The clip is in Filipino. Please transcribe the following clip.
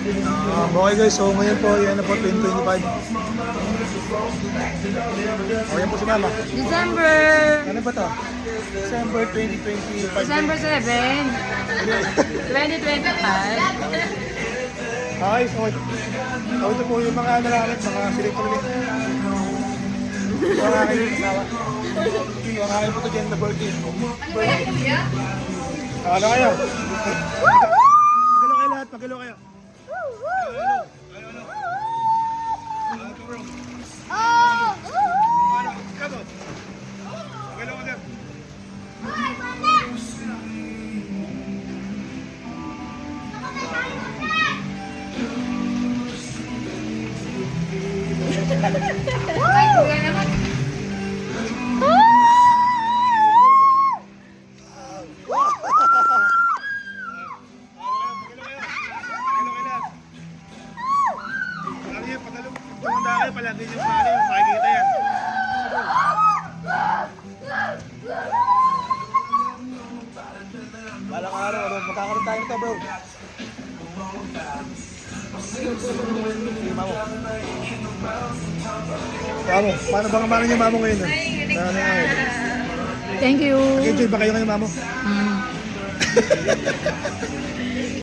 Okay guys, so ngayon po, yan na po, 2025. Okay po si Mama. December! Ano ba to? December 2025. December 7, 2025. Okay, so ito po yung mga ano namin, mga silik-silik. Yung aking asawa. Yung aking po ito dyan na birthday. Ano kayo? Magalaw kayo lahat, magalaw kayo. Palagi yung pare, makikita yan. Balang araw, magkakaroon tayo nito bro. Mamo, paano bang amano niya mamo ngayon? Thank you. Nag-enjoy ba kayo ngayon mamo?